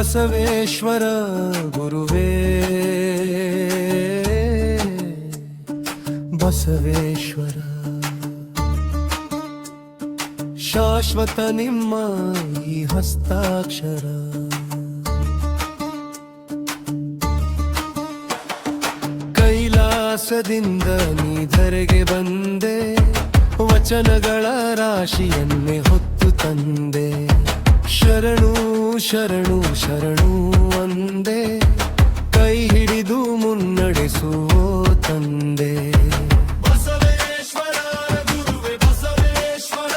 ಬಸವೇಶ್ವರ ಗುರುವೇ ಬಸವೇಶ್ವರ ಶಾಶ್ವತ ನಿಮ್ಮ ಈ ಹಸ್ತಾಕ್ಷರ ಕೈಲಾಸದಿಂದ ನೀಧರೆಗೆ ಬಂದೆ ವಚನಗಳ ರಾಶಿಯನ್ನೇ ಹೊತ್ತು ತಂದೆ ಶರಣು ಶರಣು ಶರಣು ಅಂದೆ ಕೈ ಹಿಡಿದು ಮುನ್ನಡೆಸುವ ತಂದೆ ಬಸವೇಶ್ವರ ಗುರುವೇ ಬಸವೇಶ್ವರ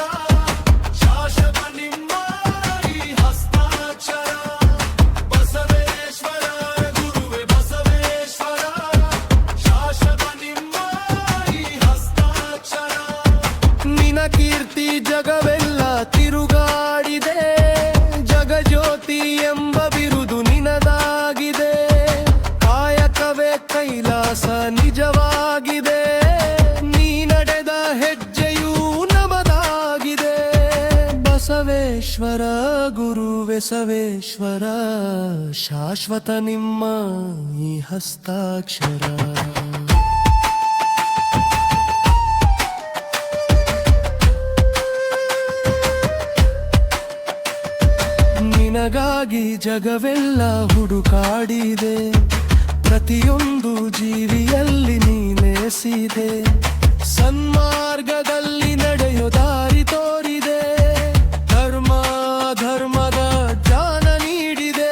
ಶಾಶ್ವತ ನಿಮ್ಮ ಈ ಹಸ್ತಾಕ್ಷರ ಬಸವೇಶ್ವರ ಗುರುವೇ ಬಸವೇಶ್ವರ ಶಾಶ್ವತ ನಿಮ್ಮ ಈ ಹಸ್ತಾಕ್ಷರ ನಿನ ಕೀರ್ತಿ ಜಗವೆಲ್ಲ ತಿರುಗಾಡಿದೆ ಜಗಜ್ಯೋತಿ ಎಂಬ ಬಿರುದು ನಿನದಾಗಿದೆ ಕಾಯಕವೇ ಕೈಲಾಸ ನಿಜವಾಗಿದೆ ನೀ ನಡೆದ ಹೆಜ್ಜೆಯೂ ನಮದಾಗಿದೆ ಬಸವೇಶ್ವರ ಗುರುವೇ ಬಸವೇಶ್ವರ ಶಾಶ್ವತ ನಿಮ್ಮ ಈ ಹಸ್ತಾಕ್ಷರ ನಿನಗಾಗಿ ಜಗವೆಲ್ಲ ಹುಡುಕಾಡಿದೆ ಪ್ರತಿಯೊಂದು ಜೀವಿಯಲ್ಲಿ ನೀನೆಸಿದೆ ಸನ್ಮಾರ್ಗದಲ್ಲಿ ನಡೆಯೋ ದಾರಿ ತೋರಿದೆ ಧರ್ಮ ಧರ್ಮದ ಜ್ಞಾನ ನೀಡಿದೆ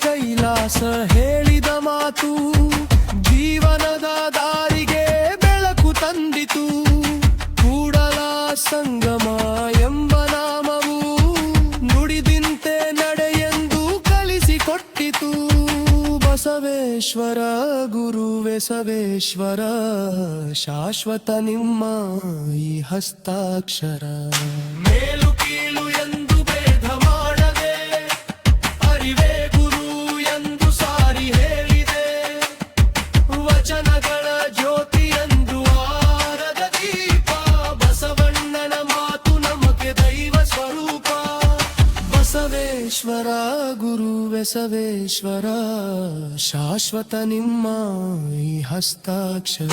ಕೈಲಾಸ ಹೇಳಿದ ಮಾತು ಜೀವನದ ದಾರಿಗೆ ಬೆಳಕು ತಂದಿತು ಕೂಡಲ ಸಂಗಮ ಎಂಬ ನಾಮವು ನುಡಿದಿಂತೆ ನಡೆಯೆಂದು ಕಲಿಸಿಕೊಟ್ಟಿತು ಬಸವೇಶ್ವರ ಗುರುವೇ ಬಸವೇಶ್ವರ ಶಾಶ್ವತ ನಿಮ್ಮ ಈ ಹಸ್ತಾಕ್ಷರ ಮೇಲು ಕೀಳು ಎಂದು ಭೇದ ಮಾಡದೆ ಅರಿವೇ ವಚನಗಳ ಜ್ಯೋತಿಯಂದು ಆರದ ದೀಪ ಬಸವಣ್ಣನ ಮಾತು ನಮಗೆ ದೈವ ಸ್ವರೂಪ ಬಸವೇಶ್ವರ ಗುರುವೇ ಬಸವೇಶ್ವರ ಶಾಶ್ವತ ನಿಮ್ಮ ಈ ಹಸ್ತಾಕ್ಷರ